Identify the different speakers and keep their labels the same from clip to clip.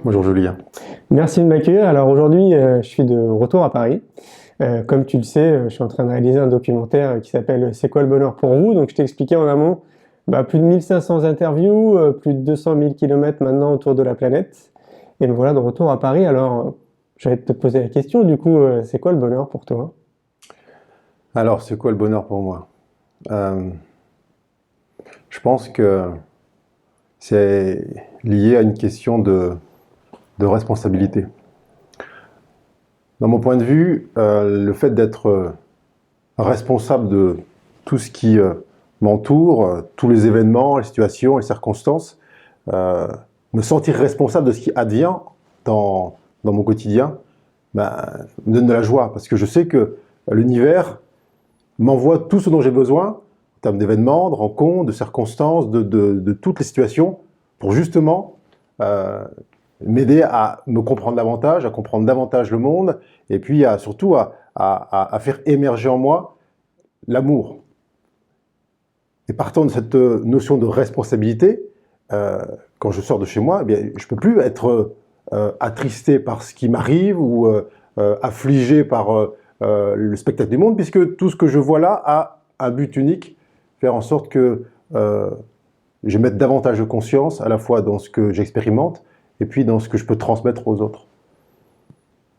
Speaker 1: Bonjour Julien.
Speaker 2: Merci de m'accueillir. Alors aujourd'hui, je suis de retour à Paris. Comme tu le sais, je suis en train de réaliser un documentaire qui s'appelle C'est quoi le bonheur pour vous? Donc je t'ai expliqué en amont plus de 1500 interviews, plus de 200 000 kilomètres maintenant autour de la planète. Et me voilà de retour à Paris. Alors j'allais te poser la question, du coup, c'est quoi le bonheur pour toi?
Speaker 1: Alors, c'est quoi le bonheur pour moi? Euh, je pense que c'est lié à une question de responsabilité. Dans mon point de vue, le fait d'être responsable de tout ce qui m'entoure, tous les événements, les situations, les circonstances, euh, me sentir responsable de ce qui advient dans mon quotidien, me donne de la joie parce que je sais que l'univers m'envoie tout ce dont j'ai besoin, en termes d'événements, de rencontres, de circonstances, de toutes les situations, pour justement euh, m'aider à me comprendre davantage, à comprendre davantage le monde, et puis surtout à faire émerger en moi l'amour. Et partant de cette notion de responsabilité, euh, quand je sors de chez moi, eh bien, je ne peux plus être attristé par ce qui m'arrive ou affligé par le spectacle du monde, puisque tout ce que je vois là a un but unique, faire en sorte que je mette davantage de conscience à la fois dans ce que j'expérimente et puis dans ce que je peux transmettre aux autres.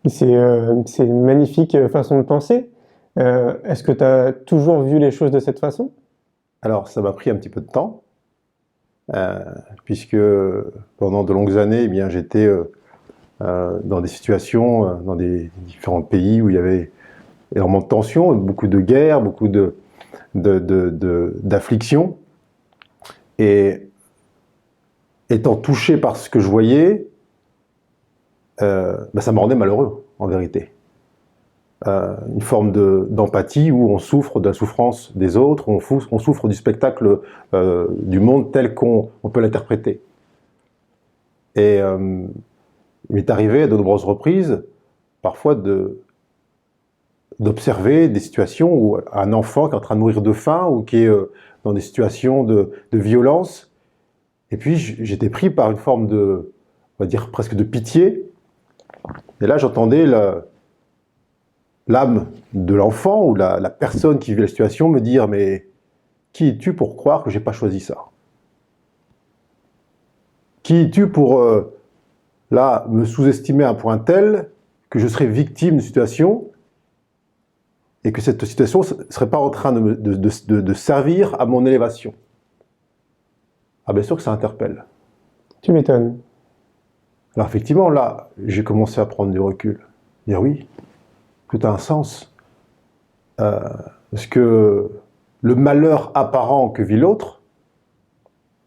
Speaker 2: C'est une magnifique façon de penser. Est-ce que tu as toujours vu les choses de cette façon?
Speaker 1: Alors, ça m'a pris un petit peu de temps, euh, puisque pendant de longues années, eh bien, j'étais dans des situations, dans des différents pays où il y avait énormément de tensions, beaucoup de guerres, beaucoup d'afflictions. Et étant touché par ce que je voyais, ça me rendait malheureux, en vérité. Une forme d'empathie où on souffre de la souffrance des autres, on souffre du spectacle du monde tel qu'on peut l'interpréter. Et il m'est arrivé à de nombreuses reprises, parfois, d'observer des situations où un enfant qui est en train de mourir de faim ou qui est dans des situations de violence, et puis j'étais pris par une forme on va dire presque de pitié, et là j'entendais l'âme de l'enfant ou la personne qui vit la situation me dire « mais qui es-tu pour croire que j'ai pas choisi ça? Qui es-tu pour là me sous-estimer à un point tel que je serais victime d'une situation et que cette situation ne serait pas en train de servir à mon élévation ?» Ah bien sûr que ça interpelle.
Speaker 2: Tu m'étonnes.
Speaker 1: Alors effectivement, là, j'ai commencé à prendre du recul. Dire oui, tout a un sens. Parce que le malheur apparent que vit l'autre,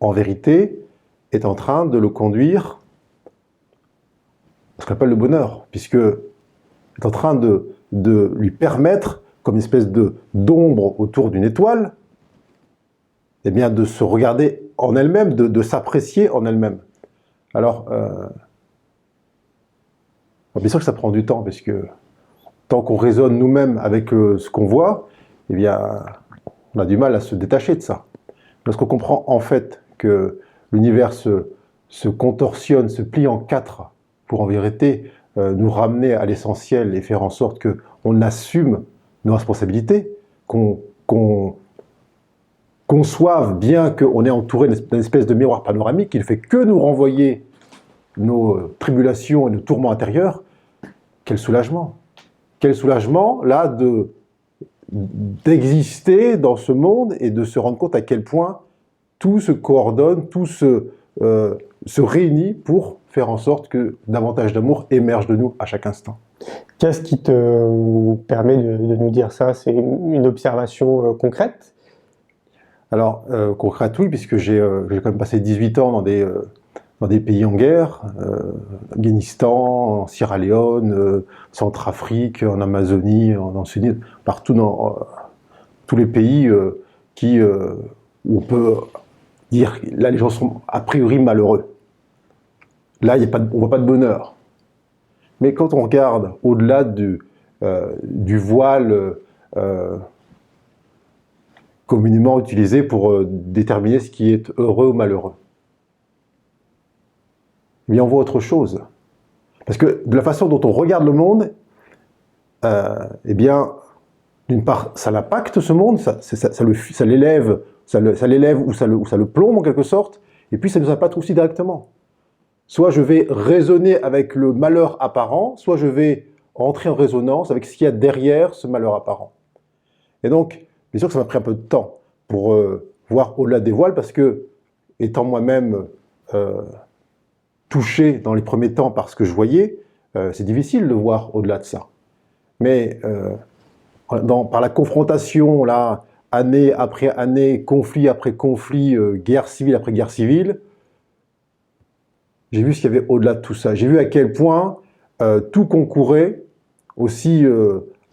Speaker 1: en vérité, est en train de le conduire à ce qu'on appelle le bonheur, puisque est en train de lui permettre, comme une espèce d'ombre autour d'une étoile, eh bien, de se regarder en elle-même, de s'apprécier en elle-même. Alors, bien sûr que ça prend du temps, parce que tant qu'on raisonne nous-mêmes avec ce qu'on voit, eh bien, on a du mal à se détacher de ça. Lorsqu'on comprend en fait que l'univers se contorsionne, se plie en quatre pour en vérité nous ramener à l'essentiel et faire en sorte qu'on assume nos responsabilités, qu'on conçoive bien qu'on est entouré d'une espèce de miroir panoramique qui ne fait que nous renvoyer nos tribulations et nos tourments intérieurs. Quel soulagement! Quel soulagement, là, d'exister dans ce monde et de se rendre compte à quel point tout se coordonne, tout se réunit pour faire en sorte que davantage d'amour émerge de nous à chaque instant.
Speaker 2: Qu'est-ce qui te permet de nous dire ça? C'est une observation concrète?
Speaker 1: Alors, concrètement, oui, puisque j'ai quand même passé 18 ans dans des pays en guerre, Afghanistan, en Sierra Leone, Centrafrique, en Amazonie, en Sud, partout dans tous les pays où on peut dire là les gens sont a priori malheureux. Là, on ne voit pas de bonheur. Mais quand on regarde au-delà du voile communément utilisé pour déterminer ce qui est heureux ou malheureux, eh bien on voit autre chose. Parce que de la façon dont on regarde le monde, eh bien, d'une part, ça l'impacte ce monde, ça l'élève ou ça le plombe en quelque sorte, et puis ça nous impacte aussi directement. Soit je vais raisonner avec le malheur apparent, soit je vais rentrer en résonance avec ce qu'il y a derrière ce malheur apparent. Et donc, bien sûr que ça m'a pris un peu de temps pour voir au-delà des voiles, parce que, étant moi-même touché dans les premiers temps par ce que je voyais, c'est difficile de voir au-delà de ça. Mais par la confrontation, là, année après année, conflit après conflit, guerre civile après guerre civile, j'ai vu ce qu'il y avait au-delà de tout ça. J'ai vu à quel point tout concourait, aussi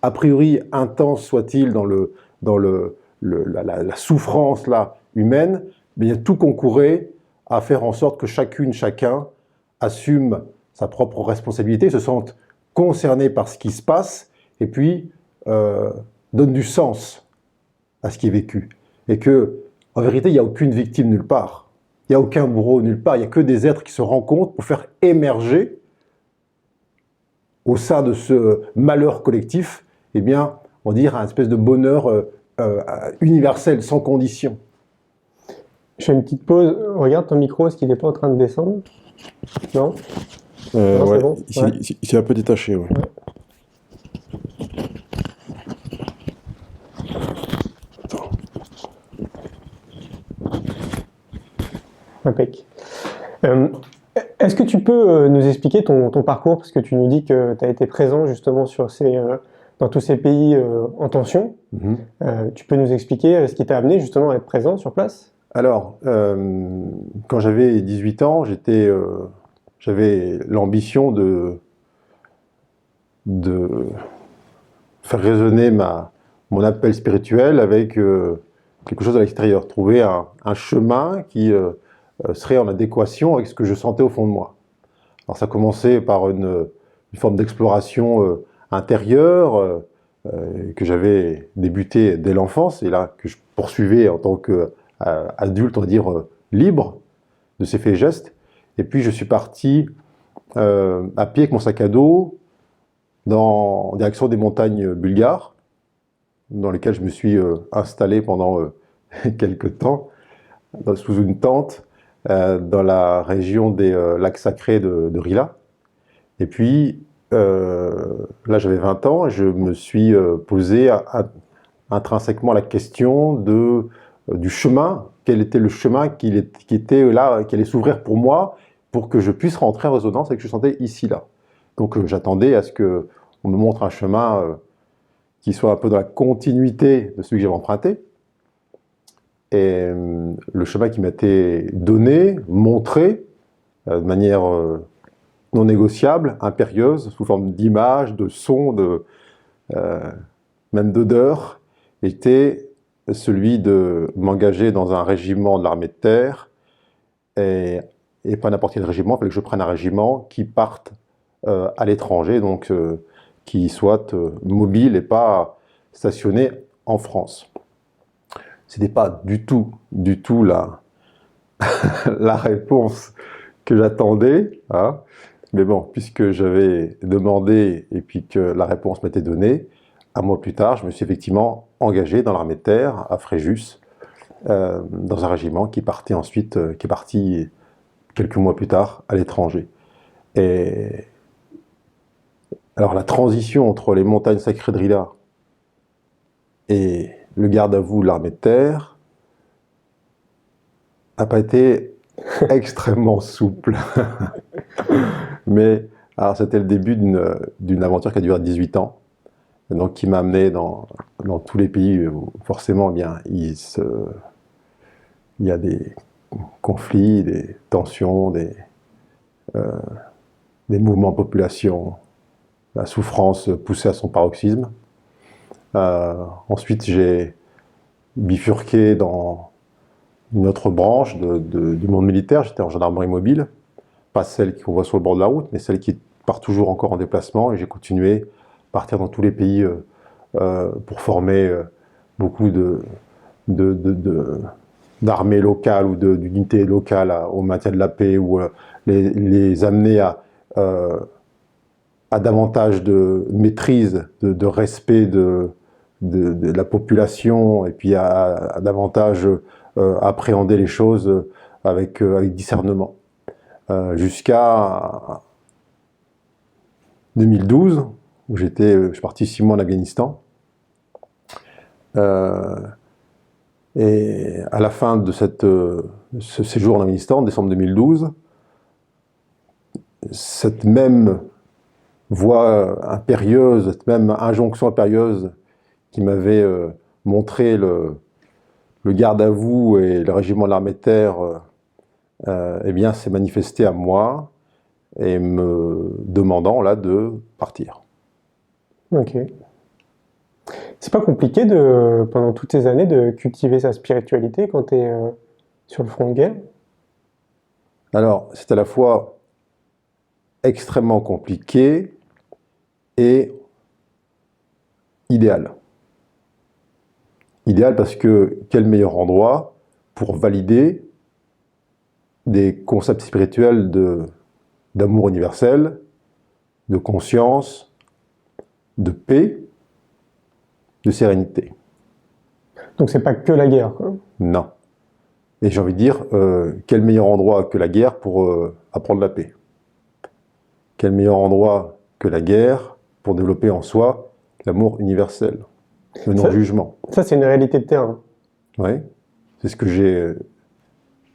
Speaker 1: a priori intense soit-il dans la souffrance là, humaine, mais tout concourait à faire en sorte que chacune, chacun assume sa propre responsabilité, se sente concerné par ce qui se passe, et puis donne du sens à ce qui est vécu. Et que, en vérité, il n'y a aucune victime nulle part. Il n'y a aucun bourreau nulle part. Il n'y a que des êtres qui se rencontrent pour faire émerger, au sein de ce malheur collectif, eh bien, on va dire, un espèce de bonheur universel, sans condition.
Speaker 2: Je fais une petite pause. Regarde ton micro, est-ce qu'il n'est pas en train de descendre? Non, non,
Speaker 1: ouais.
Speaker 2: c'est bon.
Speaker 1: Il s'est un peu détaché, ouais.
Speaker 2: Impec. Est-ce que tu peux nous expliquer ton parcours, parce que tu nous dis que tu as été présent justement dans tous ces pays en tension. Tu peux nous expliquer ce qui t'a amené justement à être présent sur place?
Speaker 1: Alors, quand j'avais 18 ans, j'avais l'ambition de faire résonner mon appel spirituel avec quelque chose à l'extérieur, trouver un chemin qui serait en adéquation avec ce que je sentais au fond de moi. Alors ça commençait par une forme d'exploration intérieure que j'avais débuté dès l'enfance et là que je poursuivais en tant qu'adulte, on va dire libre de ces faits et gestes. Et puis je suis parti à pied avec mon sac à dos en direction des montagnes bulgares, dans lesquelles je me suis installé pendant quelques temps, sous une tente, dans la région des lacs sacrés de Rila. Et puis, là j'avais 20 ans, et je me suis posé intrinsèquement la question du chemin, quel était le chemin qui était là, qui allait s'ouvrir pour moi, pour que je puisse rentrer en résonance avec ce que je sentais ici, là. Donc j'attendais à ce qu'on me montre un chemin qui soit un peu dans la continuité de celui que j'avais emprunté. Et le chemin qui m'a été donné, montré, de manière non négociable, impérieuse, sous forme d'images, de sons, même d'odeurs, était celui de m'engager dans un régiment de l'armée de terre, et pas n'importe quel régiment, il fallait que je prenne un régiment qui parte à l'étranger, donc qui soit mobile et pas stationné en France. C'était pas du tout la réponse que j'attendais, hein. Mais bon, puisque j'avais demandé et puis que la réponse m'était donnée, un mois plus tard, je me suis effectivement engagé dans l'armée de terre à Fréjus, dans un régiment qui est parti quelques mois plus tard à l'étranger. Et alors la transition entre les montagnes sacrées de Rila et le garde à vous de l'armée de terre n'a pas été extrêmement souple. Mais alors c'était le début d'une aventure qui a duré 18 ans, donc qui m'a amené dans tous les pays où forcément bien, il y a des conflits, des tensions, des mouvements de population, la souffrance poussée à son paroxysme. Ensuite, j'ai bifurqué dans une autre branche du monde militaire. J'étais en gendarmerie mobile, pas celle qu'on voit sur le bord de la route, mais celle qui part toujours encore en déplacement. Et j'ai continué à partir dans tous les pays pour former beaucoup d'armée locale ou d'unité locale au maintien de la paix, ou les amener à davantage de maîtrise, de respect de la population, et puis à davantage appréhender les choses avec discernement. Jusqu'à 2012, où je suis parti 6 mois en Afghanistan. Et à la fin de ce séjour en Afghanistan, en décembre 2012, cette même voix impérieuse, cette même injonction impérieuse qui m'avait montré le garde à vous et le régiment de l'armée de terre, eh bien, s'est manifestée à moi et me demandant là de partir.
Speaker 2: Ok. C'est pas compliqué pendant toutes ces années de cultiver sa spiritualité quand tu es sur le front de guerre?
Speaker 1: Alors, c'est à la fois extrêmement compliqué et idéal. Idéal parce que quel meilleur endroit pour valider des concepts spirituels d'amour universel, de conscience, de paix, de sérénité.
Speaker 2: Donc c'est pas que la guerre, quoi.
Speaker 1: Non. Et j'ai envie de dire, quel meilleur endroit que la guerre pour apprendre la paix? Quel meilleur endroit que la guerre pour développer en soi l'amour universel, le non-jugement?
Speaker 2: Ça, c'est une réalité de terrain.
Speaker 1: Oui, c'est ce que j'ai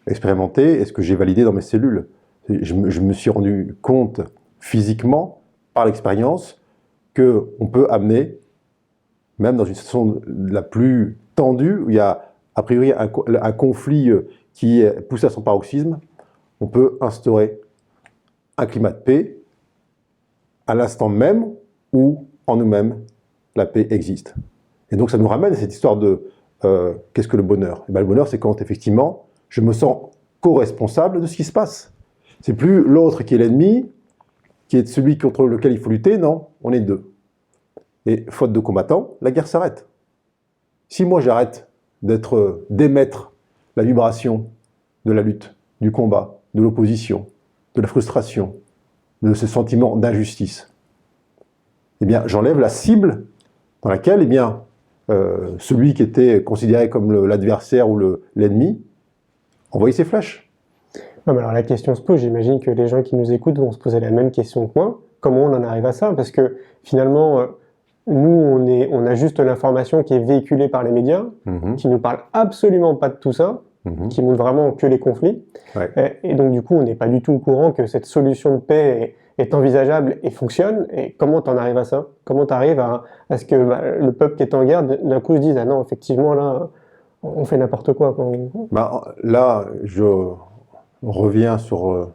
Speaker 1: expérimenté et ce que j'ai validé dans mes cellules. Je me suis rendu compte physiquement, par l'expérience, qu'on peut amener, même dans une situation la plus tendue, où il y a a priori un conflit qui est poussé à son paroxysme, on peut instaurer un climat de paix à l'instant même où, en nous-mêmes, la paix existe. Et donc ça nous ramène à cette histoire de qu'est-ce que le bonheur? Et bien, le bonheur, c'est quand effectivement je me sens co-responsable de ce qui se passe. C'est plus l'autre qui est l'ennemi, qui est celui contre lequel il faut lutter, non, on est deux. Et faute de combattants, la guerre s'arrête. Si moi j'arrête d'émettre la vibration de la lutte, du combat, de l'opposition, de la frustration, de ce sentiment d'injustice, eh bien j'enlève la cible dans laquelle eh bien, celui qui était considéré comme l'adversaire ou l'ennemi envoyait ses flèches.
Speaker 2: Ouais, mais alors la question se pose, j'imagine que les gens qui nous écoutent vont se poser la même question que moi. Comment on en arrive à ça? Parce que finalement, nous, on a juste l'information qui est véhiculée par les médias, qui nous parle absolument pas de tout ça, qui montre vraiment que les conflits.
Speaker 1: Ouais.
Speaker 2: Et donc du coup, on n'est pas du tout au courant que cette solution de paix est envisageable et fonctionne. Et comment t'en arrives à ça? Comment t'arrives à ce que le peuple qui est en guerre, d'un coup, se dise « Ah non, effectivement, là, on fait n'importe quoi. »
Speaker 1: Là, je reviens sur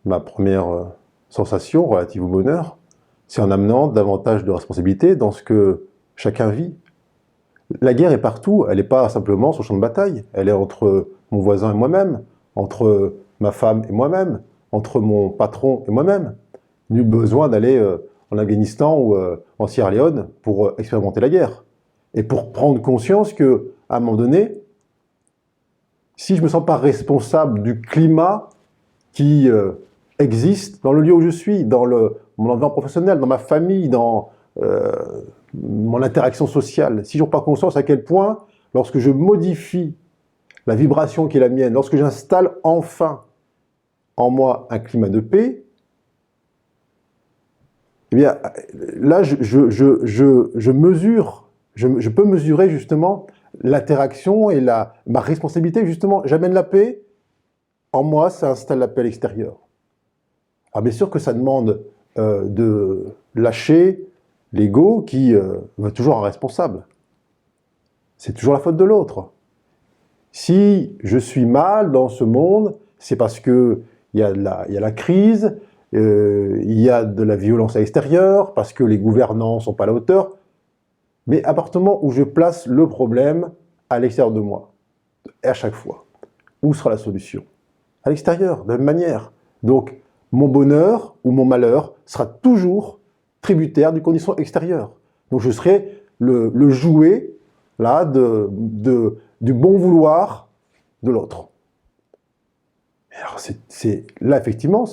Speaker 1: ma première sensation relative au bonheur. C'est en amenant davantage de responsabilité dans ce que chacun vit. La guerre est partout, elle n'est pas simplement sur le champ de bataille, elle est entre mon voisin et moi-même, entre ma femme et moi-même, entre mon patron et moi-même. Nul besoin d'aller en Afghanistan ou en Sierra Leone pour expérimenter la guerre. Et pour prendre conscience qu'à un moment donné, si je ne me sens pas responsable du climat qui existe dans le lieu où je suis, dans mon environnement professionnel, dans ma famille, dans mon interaction sociale, si je n'ai pas conscience à quel point, lorsque je modifie la vibration qui est la mienne, lorsque j'installe enfin en moi un climat de paix, eh bien, là, je mesure, je peux mesurer justement l'interaction et ma responsabilité. Justement, j'amène la paix, en moi, ça installe la paix à l'extérieur. Alors bien sûr que ça demande de lâcher l'ego qui veut toujours un responsable. C'est toujours la faute de l'autre. Si je suis mal dans ce monde, c'est parce qu'il y a la crise, il y a de la violence à l'extérieur, parce que les gouvernants ne sont pas à la hauteur. Mais à partir du moment où je place le problème à l'extérieur de moi, et à chaque fois, où sera la solution? À l'extérieur, de la même manière. Donc, mon bonheur ou mon malheur sera toujours tributaire d'une condition extérieure. Donc, je serai le jouet là, du bon vouloir de l'autre. Alors là, effectivement,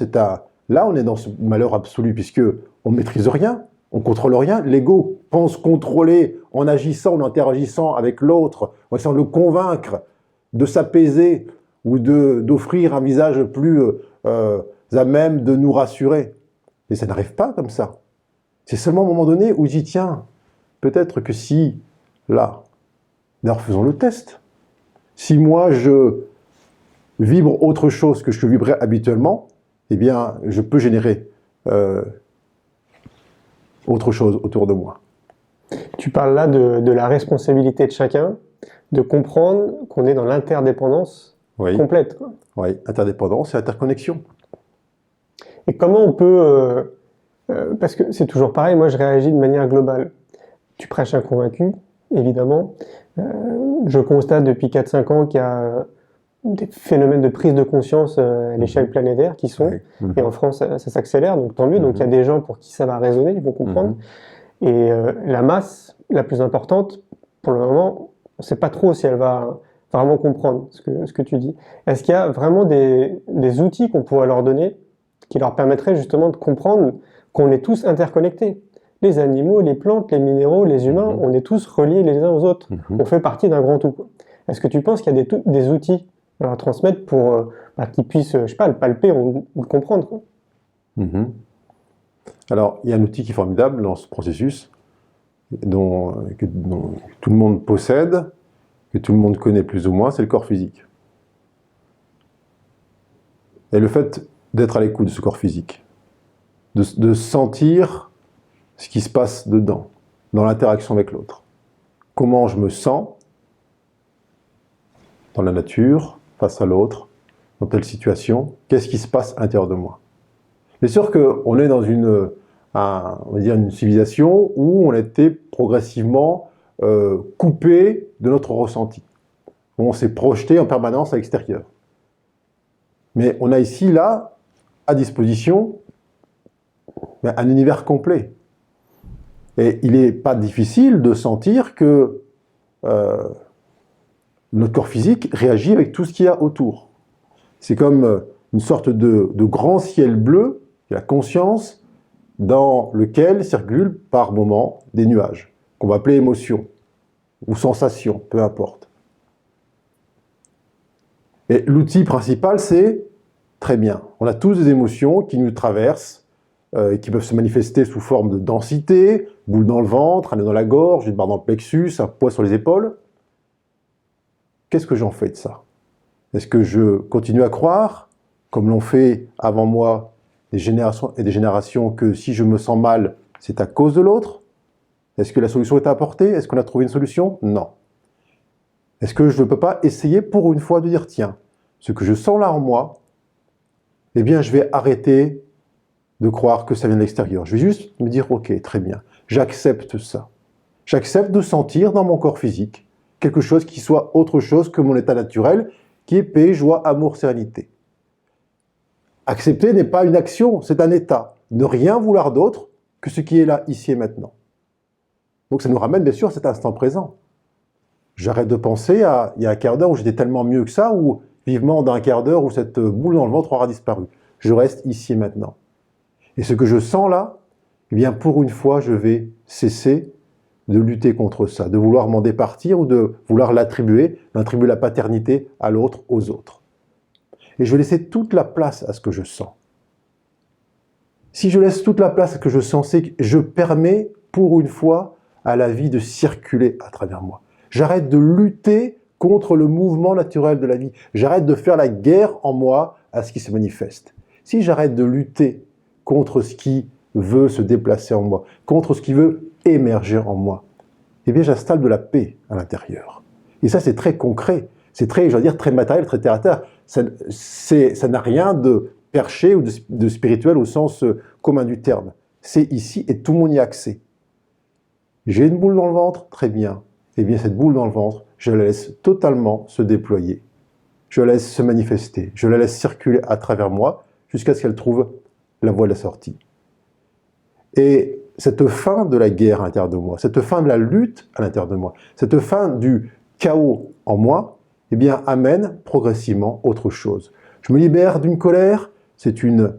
Speaker 1: là, on est dans ce malheur absolu, puisque on ne maîtrise rien, on ne contrôle rien. L'ego pense contrôler en agissant, en interagissant avec l'autre, en essayant de le convaincre, de s'apaiser ou d'offrir un visage plus à même de nous rassurer. Mais ça n'arrive pas comme ça. C'est seulement à un moment donné où il dit, tiens, peut-être que si, là, d'ailleurs faisons le test, si moi je vibre autre chose que je vibrais habituellement, eh bien, je peux générer autre chose autour de moi.
Speaker 2: Tu parles là de la responsabilité de chacun, de comprendre qu'on est dans l'interdépendance complète, quoi.
Speaker 1: Oui, interdépendance et interconnexion.
Speaker 2: Et comment on peut... parce que c'est toujours pareil, moi je réagis de manière globale. Tu prêches un convaincu, évidemment. Je constate depuis 4-5 ans qu'il y a des phénomènes de prise de conscience à l'échelle planétaire qui sont, et en France ça s'accélère, donc tant mieux, donc il y a des gens pour qui ça va résonner, ils vont comprendre. Et la masse la plus importante, pour le moment, on ne sait pas trop si elle va vraiment comprendre ce que tu dis. Est-ce qu'il y a vraiment des outils qu'on pourrait leur donner qui leur permettraient justement de comprendre qu'on est tous interconnectés? Les animaux, les plantes, les minéraux, les humains, on est tous reliés les uns aux autres. On fait partie d'un grand tout. Est-ce que tu penses qu'il y a des outils à leur transmettre pour qu'ils puissent, je sais pas, le palper ou le comprendre, quoi?
Speaker 1: Alors, il y a un outil qui est formidable dans ce processus, dont tout le monde possède, que tout le monde connaît plus ou moins, c'est le corps physique. Et le fait d'être à l'écoute de ce corps physique, de sentir ce qui se passe dedans, dans l'interaction avec l'autre. Comment je me sens dans la nature, face à l'autre, dans telle situation, qu'est-ce qui se passe à l'intérieur de moi. Bien sûr qu'on est dans on va dire une civilisation où on a été progressivement coupé de notre ressenti. On s'est projeté en permanence à l'extérieur. Mais on a ici, là, à disposition, un univers complet. Et il n'est pas difficile de sentir que notre corps physique réagit avec tout ce qu'il y a autour. C'est comme une sorte de grand ciel bleu, la conscience, dans lequel circulent par moments des nuages, qu'on va appeler émotions, ou sensations, peu importe. Et l'outil principal, c'est, très bien, on a tous des émotions qui nous traversent, qui peuvent se manifester sous forme de densité, boule dans le ventre, un nœud dans la gorge, une barre dans le plexus, un poids sur les épaules. Qu'est-ce que j'en fais de ça? Est-ce que je continue à croire, comme l'ont fait avant moi des générations et des générations, que si je me sens mal, c'est à cause de l'autre? Est-ce que la solution est à apporter? Est-ce qu'on a trouvé une solution? Non. Est-ce que je ne peux pas essayer pour une fois de dire, tiens, ce que je sens là en moi, eh bien je vais arrêter de croire que ça vient de l'extérieur. Je vais juste me dire, ok, très bien, j'accepte ça. J'accepte de sentir dans mon corps physique quelque chose qui soit autre chose que mon état naturel, qui est paix, joie, amour, sérénité. Accepter n'est pas une action, c'est un état. Ne rien vouloir d'autre que ce qui est là, ici et maintenant. Donc ça nous ramène bien sûr à cet instant présent. J'arrête de penser à il y a un quart d'heure où j'étais tellement mieux que ça, ou vivement dans un quart d'heure où cette boule dans le ventre aura disparu. Je reste ici et maintenant. Et ce que je sens là, eh bien pour une fois, je vais cesser de lutter contre ça, de vouloir m'en départir ou de vouloir l'attribuer, d'attribuer la paternité à l'autre, aux autres. Et je vais laisser toute la place à ce que je sens. Si je laisse toute la place à ce que je sens, c'est que je permets pour une fois à la vie de circuler à travers moi. J'arrête de lutter contre le mouvement naturel de la vie. J'arrête de faire la guerre en moi à ce qui se manifeste. Si j'arrête de lutter contre ce qui veut se déplacer en moi, contre ce qui veut émerger en moi, eh bien j'installe de la paix à l'intérieur. Et ça c'est très concret, c'est très, je veux dire, très matériel, très terre à terre. Ça n'a rien de perché ou de spirituel au sens commun du terme. C'est ici et tout le monde y a accès. J'ai une boule dans le ventre, très bien. Eh bien cette boule dans le ventre, je la laisse totalement se déployer. Je la laisse se manifester, je la laisse circuler à travers moi jusqu'à ce qu'elle trouve la voie de la sortie. Et cette fin de la guerre à l'intérieur de moi, cette fin de la lutte à l'intérieur de moi, cette fin du chaos en moi, eh bien, amène progressivement autre chose. Je me libère d'une colère, c'est une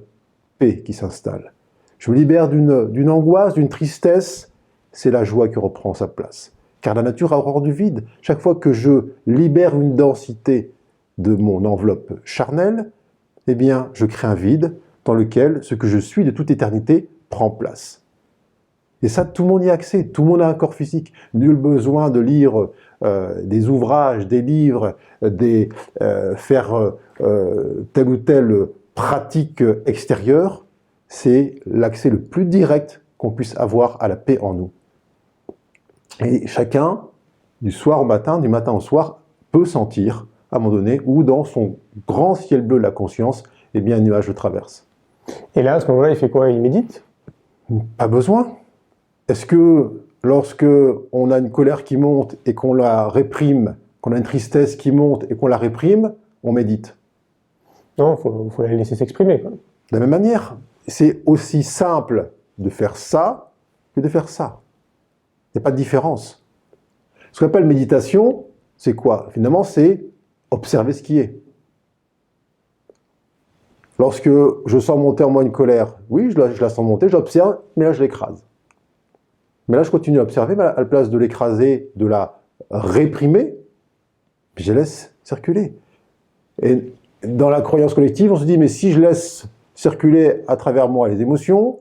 Speaker 1: paix qui s'installe. Je me libère d'une angoisse, d'une tristesse, c'est la joie qui reprend sa place. Car la nature a horreur du vide. Chaque fois que je libère une densité de mon enveloppe charnelle, eh bien, je crée un vide dans lequel ce que je suis de toute éternité prend place. Et ça, tout le monde y a accès, tout le monde a un corps physique. Nul besoin de lire des ouvrages, des livres, faire telle ou telle pratique extérieure. C'est l'accès le plus direct qu'on puisse avoir à la paix en nous. Et chacun, du soir au matin, du matin au soir, peut sentir, à un moment donné, où dans son grand ciel bleu de la conscience, eh bien, un nuage le traverse.
Speaker 2: Et là, à ce moment-là, il fait quoi? Il médite?
Speaker 1: Pas besoin. Est-ce que lorsque on a une colère qui monte et qu'on la réprime, qu'on a une tristesse qui monte et qu'on la réprime, on médite?
Speaker 2: Non, il faut la laisser s'exprimer.
Speaker 1: De la même manière, c'est aussi simple de faire ça que de faire ça. Il n'y a pas de différence. Ce qu'on appelle méditation, c'est quoi? Finalement, c'est observer ce qui est. Lorsque je sens monter en moi une colère, oui, je la sens monter, j'observe, mais là, je l'écrase. Mais là, je continue à observer, mais à la place de l'écraser, de la réprimer, je laisse circuler. Et dans la croyance collective, on se dit, mais si je laisse circuler à travers moi les émotions,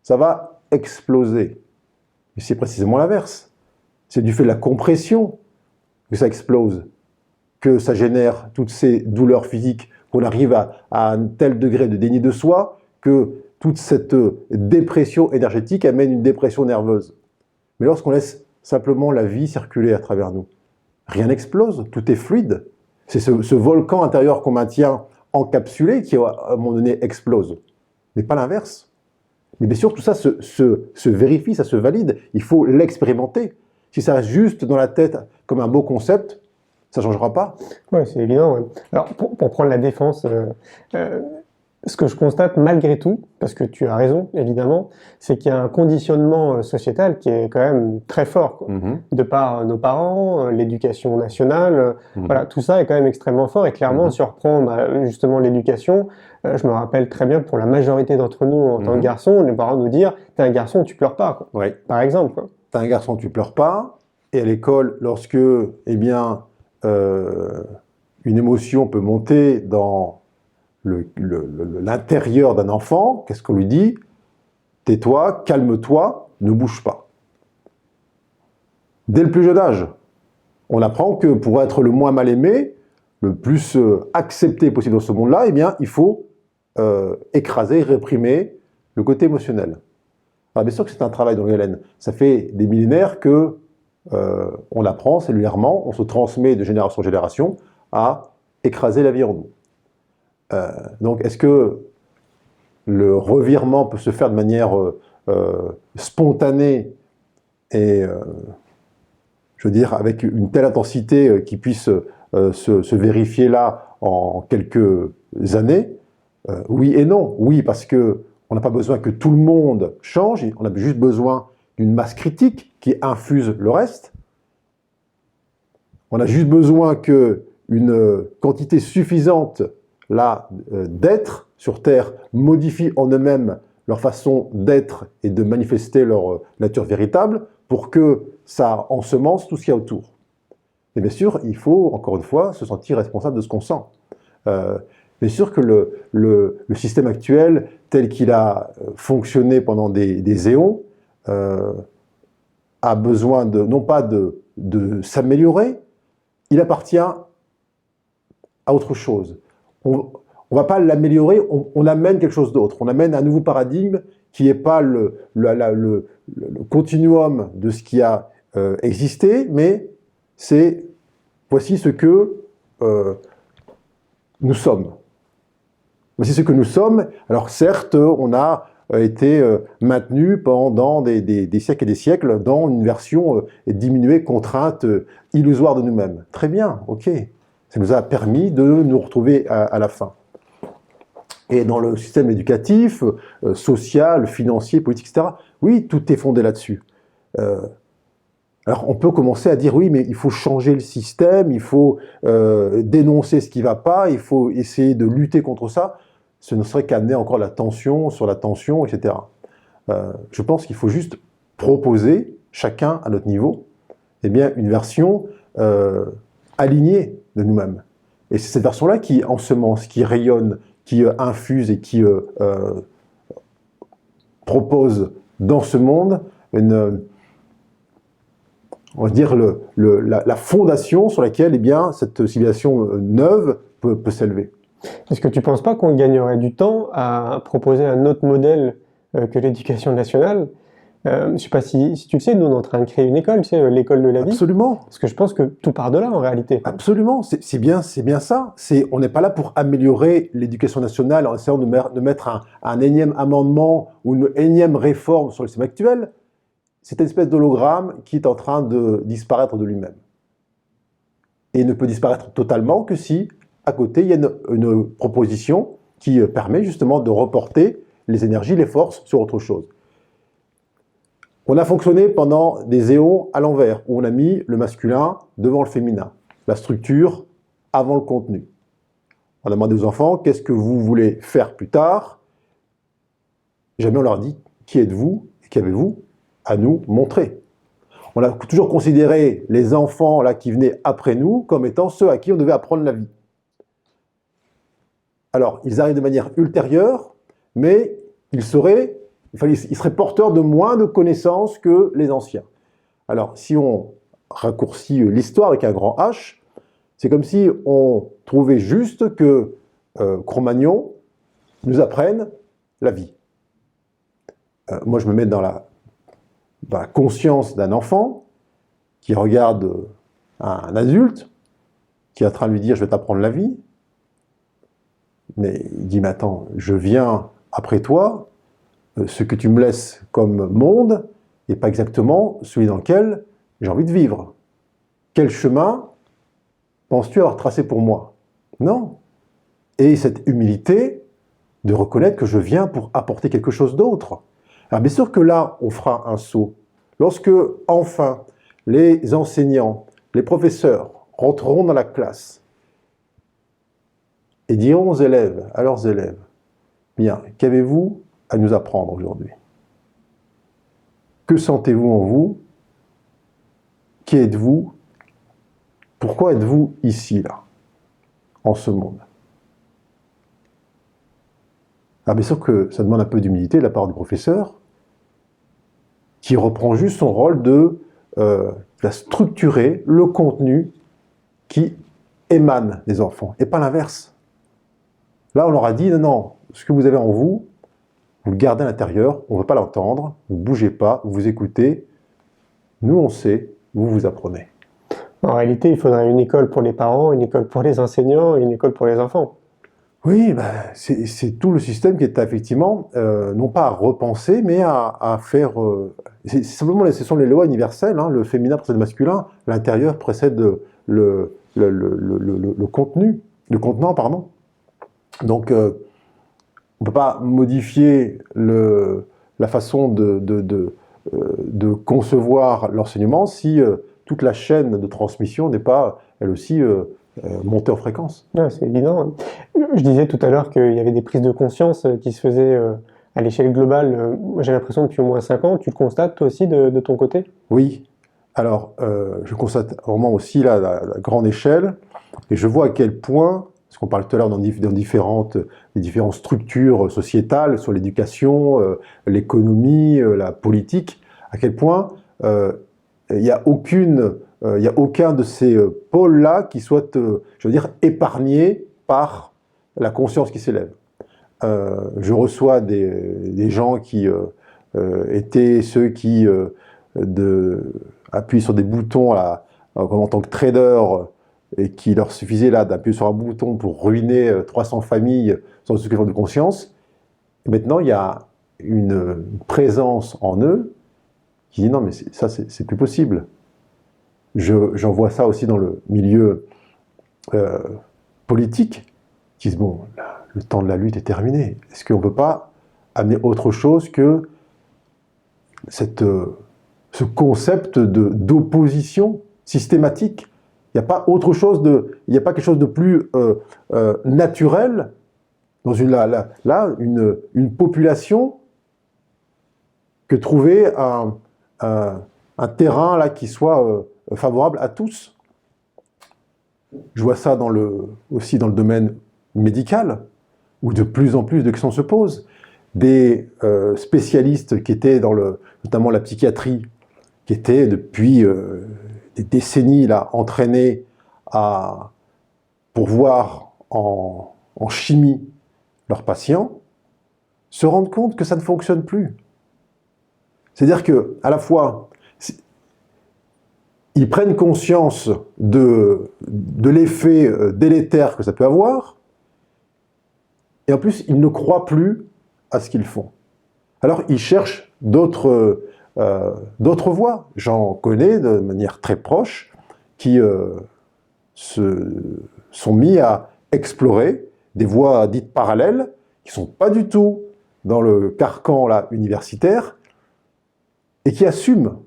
Speaker 1: ça va exploser. Mais c'est précisément l'inverse. C'est du fait de la compression que ça explose, que ça génère toutes ces douleurs physiques, qu'on arrive à un tel degré de déni de soi, que toute cette dépression énergétique amène une dépression nerveuse. Mais lorsqu'on laisse simplement la vie circuler à travers nous, rien n'explose, tout est fluide. C'est ce volcan intérieur qu'on maintient encapsulé qui, à un moment donné, explose. Mais pas l'inverse. Mais bien sûr, tout ça se vérifie, ça se valide. Il faut l'expérimenter. Si ça reste juste dans la tête comme un beau concept, ça ne changera pas.
Speaker 2: Oui, c'est évident. Ouais. Alors, pour prendre la défense, ce que je constate malgré tout, parce que tu as raison, évidemment, c'est qu'il y a un conditionnement sociétal qui est quand même très fort, quoi. De par nos parents, l'éducation nationale, voilà, tout ça est quand même extrêmement fort. Et clairement, si on reprend justement l'éducation, je me rappelle très bien pour la majorité d'entre nous en tant que garçon, les parents nous dire « t'es un garçon, tu pleures pas », quoi.
Speaker 1: Ouais.
Speaker 2: Par exemple. Quoi.
Speaker 1: T'es un garçon, tu pleures pas. Et à l'école, lorsque, eh bien, une émotion peut monter dans l'intérieur d'un enfant, qu'est-ce qu'on lui dit? Tais-toi, calme-toi, ne bouge pas. Dès le plus jeune âge, on apprend que pour être le moins mal aimé, le plus accepté possible dans ce monde-là, eh bien, il faut écraser, réprimer le côté émotionnel. Alors bien sûr que c'est un travail dans Hélène. Ça fait des millénaires que on apprend cellulairement, on se transmet de génération en génération à écraser la vie en nous. Donc, est-ce que le revirement peut se faire de manière spontanée et, je veux dire, avec une telle intensité qui puisse se vérifier là en quelques années? Oui et non. Oui, parce que on n'a pas besoin que tout le monde change, on a juste besoin d'une masse critique qui infuse le reste. On a juste besoin qu'une quantité suffisante là, d'être sur Terre modifient en eux-mêmes leur façon d'être et de manifester leur nature véritable pour que ça ensemence tout ce qu'il y a autour. Mais bien sûr, il faut, encore une fois, se sentir responsable de ce qu'on sent. Bien sûr que le système actuel, tel qu'il a fonctionné pendant des éons, a besoin non pas de s'améliorer, il appartient à autre chose. On ne va pas l'améliorer, on amène quelque chose d'autre. On amène un nouveau paradigme qui n'est pas le continuum de ce qui a existé, mais c'est voici ce que nous sommes. Voici ce que nous sommes. Alors certes, on a été maintenu pendant des siècles et des siècles dans une version diminuée, contrainte, illusoire de nous-mêmes. Très bien, ok. Ça nous a permis de nous retrouver à la fin. Et dans le système éducatif, social, financier, politique, etc., oui, tout est fondé là-dessus. Alors on peut commencer à dire oui, mais il faut changer le système, il faut dénoncer ce qui ne va pas, il faut essayer de lutter contre ça. Ce ne serait qu'amener encore la tension sur la tension, etc. Je pense qu'il faut juste proposer, chacun à notre niveau, eh bien, une version alignée de nous-mêmes. Et c'est cette version-là qui ensemence, qui rayonne, qui infuse et qui propose dans ce monde on va dire la fondation sur laquelle eh bien, cette civilisation neuve peut s'élever.
Speaker 2: Est-ce que tu ne penses pas qu'on gagnerait du temps à proposer un autre modèle que l'éducation nationale? Je ne sais pas si tu le sais, nous on est en train de créer une école, tu sais, l'école de la vie.
Speaker 1: Absolument.
Speaker 2: Parce que je pense que tout part de là en réalité.
Speaker 1: Absolument, c'est bien ça. On n'est pas là pour améliorer l'éducation nationale en essayant de mettre un énième amendement ou une énième réforme sur le système actuel. C'est une espèce d'hologramme qui est en train de disparaître de lui-même. Et ne peut disparaître totalement que si, à côté, il y a une proposition qui permet justement de reporter les énergies, les forces sur autre chose. On a fonctionné pendant des éons à l'envers, où on a mis le masculin devant le féminin, la structure avant le contenu. On a demandé aux enfants, qu'est-ce que vous voulez faire plus tard? Jamais on leur a dit, qui êtes-vous et qu'avez-vous à nous montrer? On a toujours considéré les enfants là, qui venaient après nous comme étant ceux à qui on devait apprendre la vie. Alors, ils arrivent de manière ultérieure, mais ils seraient porteurs de moins de connaissances que les anciens. Alors, si on raccourcit l'histoire avec un grand H, c'est comme si on trouvait juste que Cro-Magnon nous apprenne la vie. Moi, je me mets dans la conscience d'un enfant qui regarde un adulte qui est en train de lui dire « je vais t'apprendre la vie ». Mais il dit « mais attends, je viens après toi, ce que tu me laisses comme monde n'est pas exactement celui dans lequel j'ai envie de vivre. Quel chemin penses-tu avoir tracé pour moi ?» Non. Et cette humilité de reconnaître que je viens pour apporter quelque chose d'autre. Alors bien sûr que là, on fera un saut. Lorsque, enfin, les enseignants, les professeurs rentreront dans la classe et diront aux élèves, à leurs élèves, bien, qu'avez-vous à nous apprendre aujourd'hui? Que sentez-vous en vous? Qui êtes-vous? Pourquoi êtes-vous ici, là, en ce monde? Alors bien sûr que ça demande un peu d'humilité de la part du professeur, qui reprend juste son rôle de structurer le contenu qui émane des enfants, et pas l'inverse. Là, on leur a dit, non, non, ce que vous avez en vous, vous le gardez à l'intérieur, on ne veut pas l'entendre, vous ne bougez pas, vous écoutez, nous on sait, vous apprenez.
Speaker 2: En réalité, il faudrait une école pour les parents, une école pour les enseignants et une école pour les enfants.
Speaker 1: Oui, ben, c'est tout le système qui est effectivement, non pas à repenser, mais à faire... simplement, ce sont les lois universelles, hein, le féminin précède le masculin, l'intérieur précède le contenu, le contenant, pardon. Donc, on ne peut pas modifier la façon de concevoir l'enseignement si toute la chaîne de transmission n'est pas, elle aussi, montée en fréquence.
Speaker 2: Ouais, c'est évident. Je disais tout à l'heure qu'il y avait des prises de conscience qui se faisaient à l'échelle globale. J'ai l'impression depuis au moins 5 ans. Tu le constates toi aussi de ton côté?
Speaker 1: Oui. Alors, je constate vraiment aussi là, la grande échelle, et je vois à quel point, parce qu'on parle tout à l'heure dans différentes structures sociétales, sur l'éducation, l'économie, la politique, à quel point il n'y a aucun de ces pôles-là qui soit, je veux dire, épargné par la conscience qui s'élève. Je reçois des gens qui étaient ceux qui appuient sur des boutons comme en tant que trader et qui leur suffisait là d'appuyer sur un bouton pour ruiner 300 familles sans aucune forme de conscience. Et maintenant, il y a une présence en eux qui dit non, mais ça, c'est plus possible. J'en vois ça aussi dans le milieu politique, qui disent bon, le temps de la lutte est terminé. Est-ce qu'on ne peut pas amener autre chose que cette ce concept d'opposition systématique. Il n'y a pas autre chose il n'y a pas quelque chose de plus naturel dans une population que trouver un terrain là qui soit favorable à tous. Je vois ça aussi dans le domaine médical, où de plus en plus de questions se posent. Des spécialistes qui étaient notamment la psychiatrie, qui étaient depuis des décennies là, entraînés pour voir en chimie leurs patients, se rendent compte que ça ne fonctionne plus. C'est-à-dire que, à la fois, ils prennent conscience de l'effet délétère que ça peut avoir, et en plus, ils ne croient plus à ce qu'ils font. Alors, ils cherchent d'autres voies. J'en connais de manière très proche qui se sont mis à explorer des voies dites parallèles qui ne sont pas du tout dans le carcan là, universitaire et qui assument.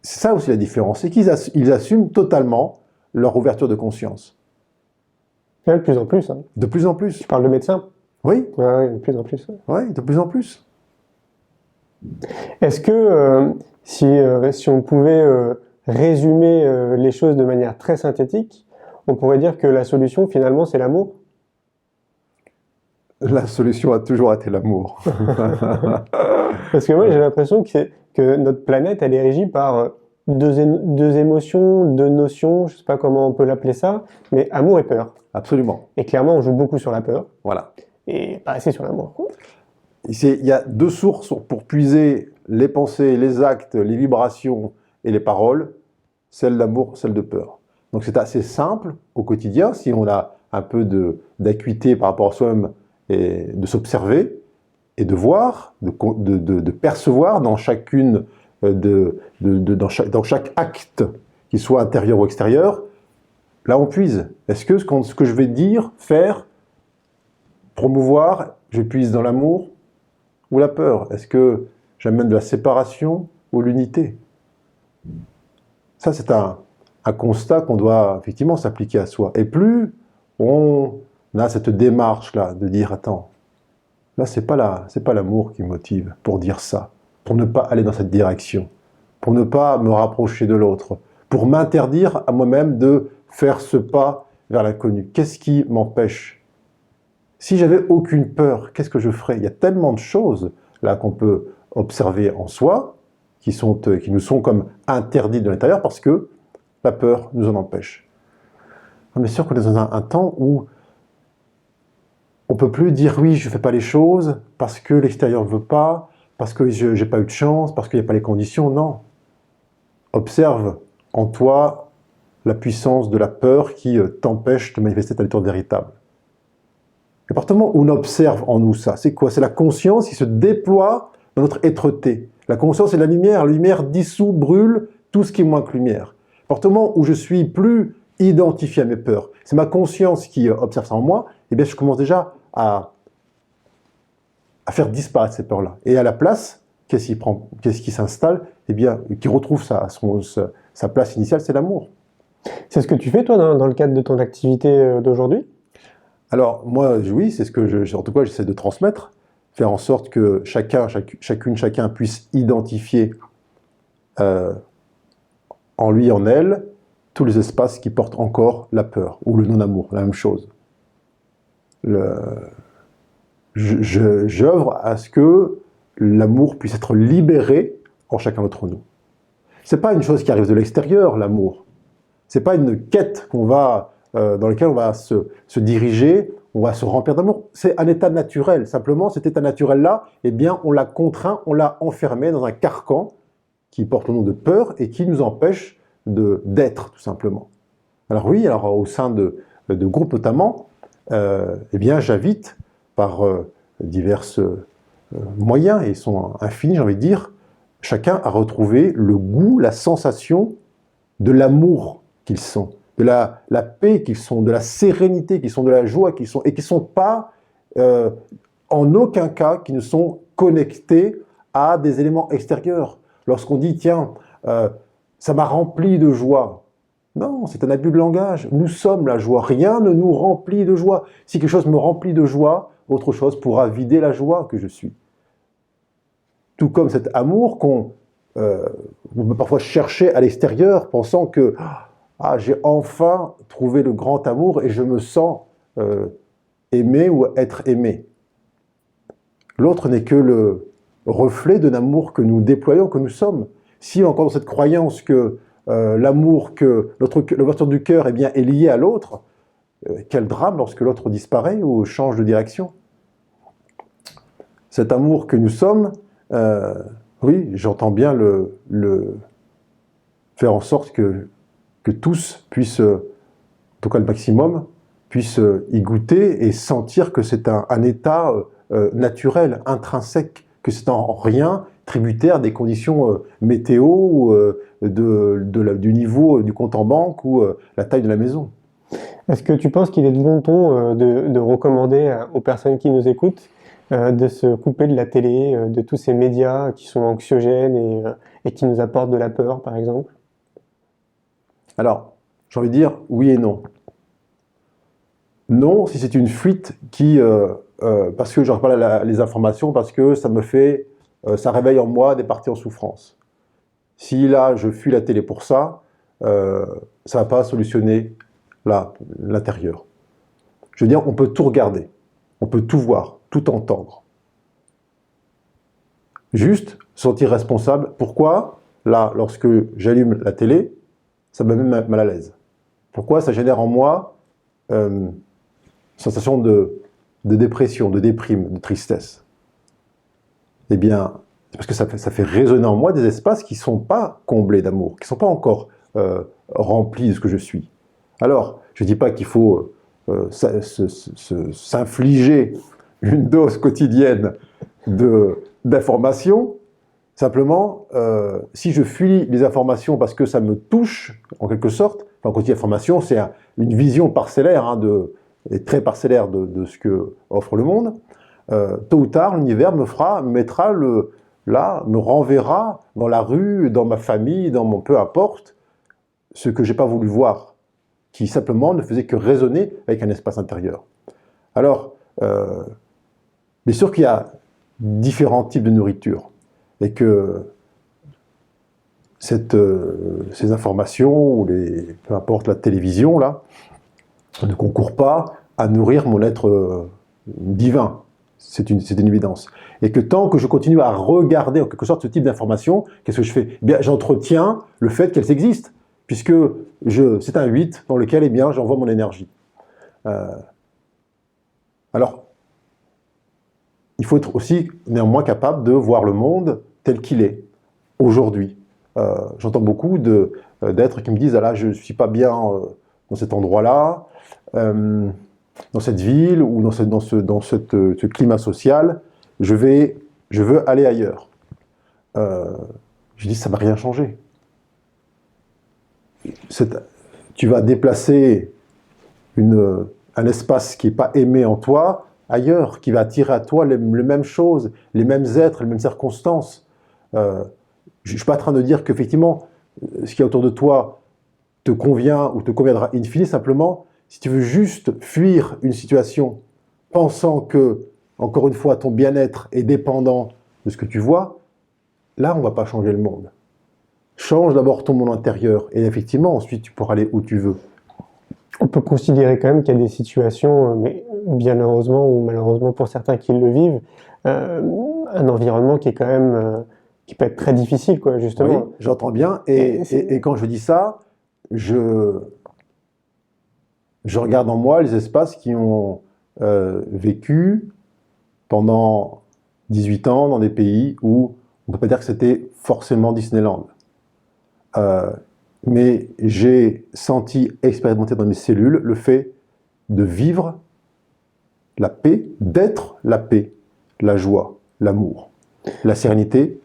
Speaker 1: C'est ça aussi la différence, c'est qu'ils assument totalement leur ouverture de conscience.
Speaker 2: De plus en plus. Hein.
Speaker 1: De plus en plus.
Speaker 2: Tu parles de médecins?
Speaker 1: Oui.
Speaker 2: Ouais, de plus en plus.
Speaker 1: Oui, de plus en plus.
Speaker 2: Est-ce que si on pouvait résumer les choses de manière très synthétique, on pourrait dire que la solution finalement c'est l'amour?
Speaker 1: La solution a toujours été l'amour.
Speaker 2: Parce que moi j'ai l'impression que notre planète elle est régie par deux émotions, deux notions, je ne sais pas comment on peut l'appeler ça, mais amour et peur.
Speaker 1: Absolument.
Speaker 2: Et clairement on joue beaucoup sur la peur.
Speaker 1: Voilà.
Speaker 2: Et pas assez sur l'amour.
Speaker 1: Il y a deux sources pour puiser les pensées, les actes, les vibrations et les paroles, celle d'amour, celle de peur. Donc c'est assez simple au quotidien, si on a un peu d'acuité par rapport à soi-même, et de s'observer et de voir, de percevoir dans chacune dans chaque acte, qu'il soit intérieur ou extérieur, là on puise. Est-ce que ce que je vais dire, faire, promouvoir, je puise dans l'amour ou la peur? Est-ce que j'amène de la séparation ou l'unité? Ça, c'est un constat qu'on doit effectivement s'appliquer à soi. Et plus on a cette démarche-là de dire, attends, là, c'est pas l'amour qui me motive pour dire ça, pour ne pas aller dans cette direction, pour ne pas me rapprocher de l'autre, pour m'interdire à moi-même de faire ce pas vers l'inconnu. Qu'est-ce qui m'empêche? Si j'avais aucune peur, qu'est-ce que je ferais? Il y a tellement de choses là qu'on peut observer en soi qui nous sont comme interdites de l'intérieur parce que la peur nous en empêche. On est sûr qu'on est dans un temps où on ne peut plus dire oui, je ne fais pas les choses parce que l'extérieur ne veut pas, parce que je n'ai pas eu de chance, parce qu'il n'y a pas les conditions. Non. Observe en toi la puissance de la peur qui t'empêche de manifester ta nature véritable. À partir du moment où on observe en nous ça, c'est quoi? C'est la conscience qui se déploie dans notre êtreté. La conscience, c'est la lumière. La lumière dissout, brûle tout ce qui est moins que lumière. À partir du moment où je suis plus identifié à mes peurs, c'est ma conscience qui observe ça en moi, eh bien je commence déjà à faire disparaître ces peurs-là. Et à la place, qu'est-ce qui s'installe? Eh bien, qui retrouve sa place initiale, c'est l'amour.
Speaker 2: C'est ce que tu fais, toi, dans le cadre de ton activité d'aujourd'hui?
Speaker 1: Alors, moi, oui, c'est ce que, en tout cas, j'essaie de transmettre, faire en sorte que chacun puisse identifier en lui, en elle, tous les espaces qui portent encore la peur ou le non-amour, la même chose. J'œuvre à ce que l'amour puisse être libéré en chacun d'entre nous. C'est pas une chose qui arrive de l'extérieur, l'amour. C'est pas une quête dans laquelle on va se diriger, on va se remplir d'amour. C'est un état naturel. Simplement, cet état naturel-là, eh bien, on l'a contraint, on l'a enfermé dans un carcan qui porte le nom de peur et qui nous empêche d'être, tout simplement. Alors oui, au sein de groupes notamment, eh bien, j'invite par divers moyens, et ils sont infinis, j'ai envie de dire, chacun à retrouver le goût, la sensation de l'amour qu'ils sont, de la paix qu'ils sont, de la sérénité qu'ils sont, de la joie qu'ils sont, et qui ne sont pas, en aucun cas, qui ne sont connectés à des éléments extérieurs. lorsqu'on dit, tiens, ça m'a rempli de joie. Non, c'est un abus de langage. Nous sommes la joie. Rien ne nous remplit de joie. Si quelque chose me remplit de joie, autre chose pourra vider la joie que je suis. Tout comme cet amour qu'on peut parfois chercher à l'extérieur, pensant que j'ai enfin trouvé le grand amour et je me sens aimé ou être aimé. L'autre n'est que le reflet de l'amour que nous déployons, que nous sommes. Si on est encore dans cette croyance que l'amour, que l'ouverture du cœur est liée à l'autre, quel drame lorsque l'autre disparaît ou change de direction. Cet amour que nous sommes, oui, j'entends bien le faire en sorte que tous puissent, en tout cas le maximum, puissent y goûter et sentir que c'est un état naturel, intrinsèque, que c'est en rien tributaire des conditions météo ou du niveau du compte en banque ou la taille de la maison.
Speaker 2: Est-ce que tu penses qu'il est de bon ton de recommander aux personnes qui nous écoutent de se couper de la télé, de tous ces médias qui sont anxiogènes et qui nous apportent de la peur, par exemple?
Speaker 1: Alors, j'ai envie de dire oui et non. Non, si c'est une fuite parce que je regarde pas les informations, parce que ça réveille en moi des parties en souffrance. Si là, je fuis la télé pour ça, ça va pas solutionner l'intérieur. Je veux dire, on peut tout regarder, on peut tout voir, tout entendre. Juste sentir responsable. Pourquoi, là, lorsque j'allume la télé, ça me met mal à l'aise? Pourquoi ça génère en moi une sensation de dépression, de déprime, de tristesse? Eh bien, c'est parce que ça fait résonner en moi des espaces qui ne sont pas comblés d'amour, qui ne sont pas encore remplis de ce que je suis. Alors, je ne dis pas qu'il faut s'infliger une dose quotidienne d'informations. Simplement, si je fuis les informations parce que ça me touche, en quelque sorte, quand on dit information, c'est une vision parcellaire, et très parcellaire de ce que offre le monde, tôt ou tard, l'univers me renverra dans la rue, dans ma famille, dans mon peu importe, ce que j'ai pas voulu voir, qui simplement ne faisait que résonner avec un espace intérieur. Alors, bien sûr qu'il y a différents types de nourriture, et que ces informations, ou peu importe la télévision, là, ne concourent pas à nourrir mon être divin. C'est une évidence. Et que tant que je continue à regarder en quelque sorte ce type d'informations, qu'est-ce que je fais? Eh bien, j'entretiens le fait qu'elles existent, puisque c'est un 8 dans lequel j'envoie mon énergie. Alors, il faut être aussi néanmoins capable de voir le monde tel qu'il est, aujourd'hui. J'entends beaucoup d'êtres qui me disent « Ah là, je ne suis pas bien dans cet endroit-là, dans cette ville ou dans ce climat social, je veux aller ailleurs. » Je dis « Ça ne va rien changer. » Tu vas déplacer un espace qui n'est pas aimé en toi ailleurs, qui va attirer à toi les mêmes choses, les mêmes êtres, les mêmes circonstances. Je ne suis pas en train de dire qu'effectivement, ce qu'il y a autour de toi te convient ou te conviendra in fine, simplement, si tu veux juste fuir une situation pensant que, encore une fois, ton bien-être est dépendant de ce que tu vois, là, on ne va pas changer le monde. Change d'abord ton monde intérieur et effectivement, ensuite, tu pourras aller où tu veux.
Speaker 2: On peut considérer quand même qu'il y a des situations, mais bien heureusement ou malheureusement pour certains qui le vivent, un environnement qui est quand même, qui peut être très difficile, quoi, justement.
Speaker 1: Oui, j'entends bien. Et quand je dis ça, je regarde en moi les espaces qui ont vécu pendant 18 ans dans des pays où on ne peut pas dire que c'était forcément Disneyland. Mais j'ai senti, expérimenté dans mes cellules, le fait de vivre la paix, d'être la paix, la joie, l'amour, la sérénité,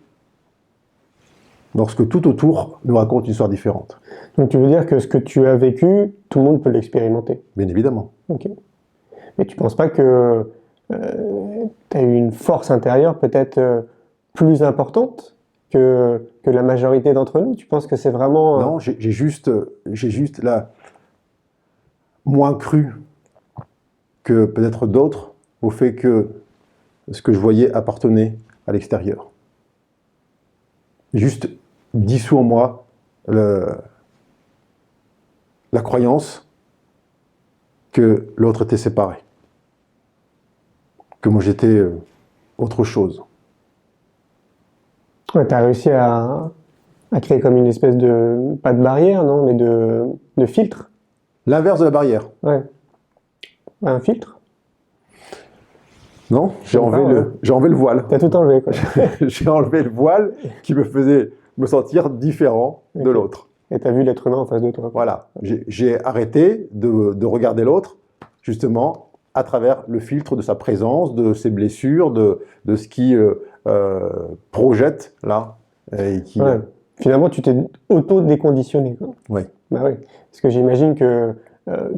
Speaker 1: lorsque tout autour nous raconte une histoire différente.
Speaker 2: Donc tu veux dire que ce que tu as vécu, tout le monde peut l'expérimenter?
Speaker 1: Bien évidemment.
Speaker 2: Ok. Mais tu ne penses pas que tu as eu une force intérieure peut-être plus importante que la majorité d'entre nous? Tu penses que c'est vraiment...
Speaker 1: Non, j'ai juste là moins cru que peut-être d'autres au fait que ce que je voyais appartenait à l'extérieur. Juste dissous en moi la croyance que l'autre était séparé, que moi j'étais autre chose.
Speaker 2: Ouais, tu as réussi à créer comme une espèce de, pas de barrière, non, mais de filtre.
Speaker 1: L'inverse de la barrière.
Speaker 2: Ouais. Un filtre.
Speaker 1: Non, j'ai
Speaker 2: Je sais pas,
Speaker 1: enlevé,
Speaker 2: ouais.
Speaker 1: j'ai enlevé le voile.
Speaker 2: T'as tout enlevé, quoi.
Speaker 1: J'ai enlevé le voile qui me faisait me sentir différent de
Speaker 2: Ok.
Speaker 1: l'autre.
Speaker 2: Et t'as vu l'être humain en face de toi, quoi.
Speaker 1: Voilà, j'ai arrêté de regarder l'autre, justement, à travers le filtre de sa présence, de ses blessures, de ce qui projette là. Et qui,
Speaker 2: Ouais. Finalement, tu t'es auto-déconditionné, quoi.
Speaker 1: ouais.
Speaker 2: Bah oui. Parce que j'imagine que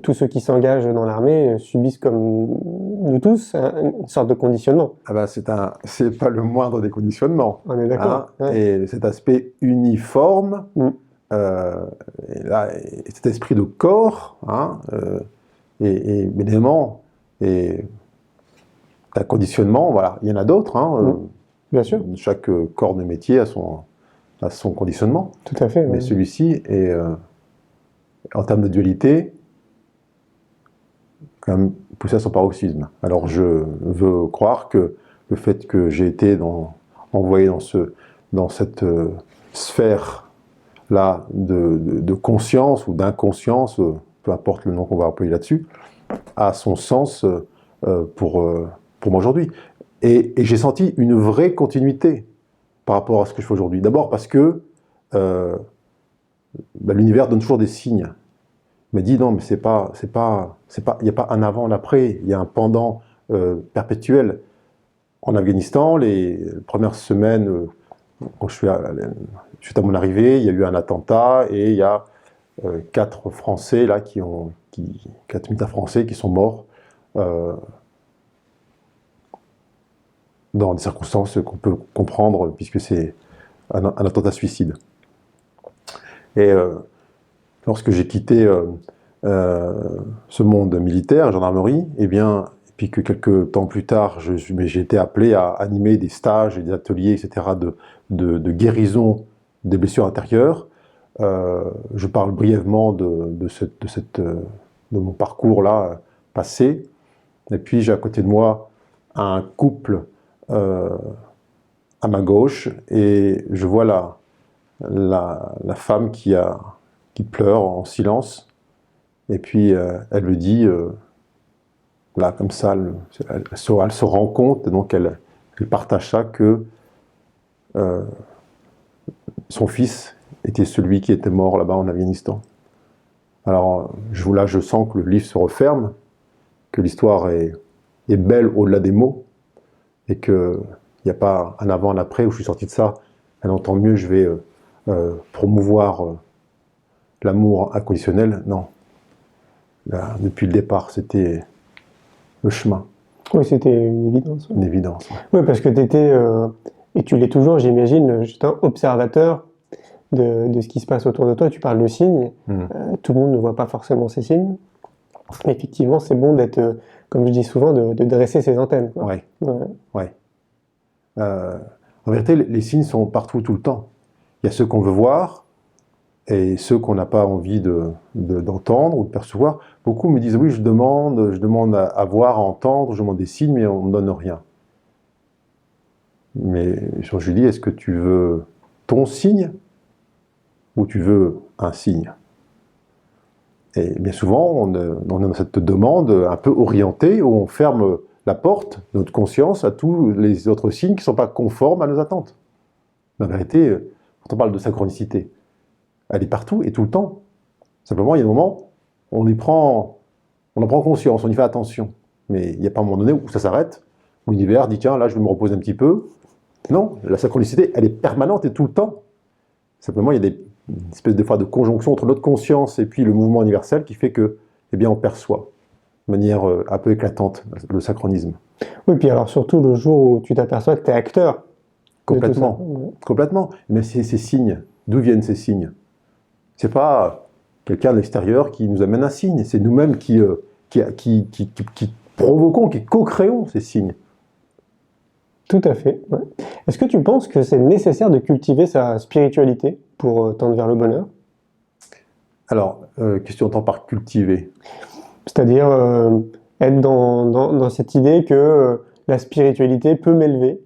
Speaker 2: tous ceux qui s'engagent dans l'armée subissent, comme nous tous, une sorte de conditionnement.
Speaker 1: Ah ben, c'est pas le moindre déconditionnement.
Speaker 2: On est d'accord.
Speaker 1: Hein.
Speaker 2: Ouais.
Speaker 1: Et cet aspect uniforme,
Speaker 2: Mm.
Speaker 1: et là, et cet esprit de corps, hein, et évidemment, et un conditionnement, voilà, il y en a d'autres. Hein,
Speaker 2: Bien sûr,
Speaker 1: chaque corps de métier a son conditionnement.
Speaker 2: tout à fait.
Speaker 1: Mais
Speaker 2: Ouais.
Speaker 1: celui-ci est, en termes de dualité, quand même poussé à son paroxysme. Alors je veux croire que le fait que j'ai été envoyé dans cette sphère-là de conscience ou d'inconscience, peu importe le nom qu'on va employer là-dessus, a son sens pour moi aujourd'hui. Et j'ai senti une vraie continuité par rapport à ce que je fais aujourd'hui. D'abord parce que l'univers donne toujours des signes. Il m'a dit non, mais il n'y a pas un avant, un après, il y a un pendant perpétuel. En Afghanistan, les premières semaines, quand suite à mon arrivée, il y a eu un attentat et il y a 4 Français là 4 militaires français qui sont morts dans des circonstances qu'on peut comprendre puisque c'est un attentat suicide. Et lorsque j'ai quitté ce monde militaire, gendarmerie, et bien, puis que quelques temps plus tard, j'ai été appelé à animer des stages et des ateliers, etc., de guérison des blessures intérieures. Je parle brièvement de mon parcours-là passé. Et puis j'ai à côté de moi un couple à ma gauche, et je vois la femme qui pleure en silence, et puis elle me dit, là comme ça, elle se rend compte, et donc elle partage ça, que son fils était celui qui était mort là-bas en Afghanistan. Alors là je sens que le livre se referme, que l'histoire est belle au-delà des mots, et qu'il n'y a pas un avant, un après, où je suis sorti de ça, elle entend mieux, je vais promouvoir l'amour inconditionnel. Non. Là, depuis le départ, c'était le chemin.
Speaker 2: Oui, c'était une évidence.
Speaker 1: Une évidence. Ouais.
Speaker 2: Oui, parce que tu étais, et tu l'es toujours, j'imagine, juste un observateur de ce qui se passe autour de toi. Tu parles de signes. Tout le monde ne voit pas forcément ces signes. Mais effectivement, c'est bon d'être, comme je dis souvent, de dresser ses antennes. Quoi.
Speaker 1: Ouais. Ouais. En vérité, les signes sont partout, tout le temps. Il y a ceux qu'on veut voir et ceux qu'on n'a pas envie d'entendre ou de percevoir. Beaucoup me disent, oui, je demande à voir, à entendre, je demande des signes, mais on ne me donne rien. Mais je lui dis, est-ce que tu veux ton signe ou tu veux un signe? Et bien souvent, on est dans cette demande un peu orientée, où on ferme la porte de notre conscience à tous les autres signes qui ne sont pas conformes à nos attentes. Mais en vérité, quand on parle de synchronicité, elle est partout et tout le temps. Simplement, il y a des moments, on en prend conscience, on y fait attention. Mais il n'y a pas un moment donné où ça s'arrête, où l'univers dit, tiens, là, je vais me reposer un petit peu. Non, la synchronicité, elle est permanente et tout le temps. Simplement, il y a une espèce de fois de conjonction entre notre conscience et puis le mouvement universel qui fait que, eh bien, on perçoit de manière un peu éclatante le synchronisme.
Speaker 2: Oui, puis alors surtout le jour où tu t'aperçois que tu es acteur
Speaker 1: Complètement.
Speaker 2: Ouais.
Speaker 1: Complètement. Mais ces signes, d'où viennent ces signes? C'est pas quelqu'un de l'extérieur qui nous amène un signe, c'est nous-mêmes qui provoquons, qui co-créons ces signes.
Speaker 2: Tout à fait. Ouais. Est-ce que tu penses que c'est nécessaire de cultiver sa spiritualité pour tendre vers le bonheur?
Speaker 1: Alors, qu'est-ce que tu entends par cultiver?
Speaker 2: C'est-à-dire être dans cette idée que la spiritualité peut m'élever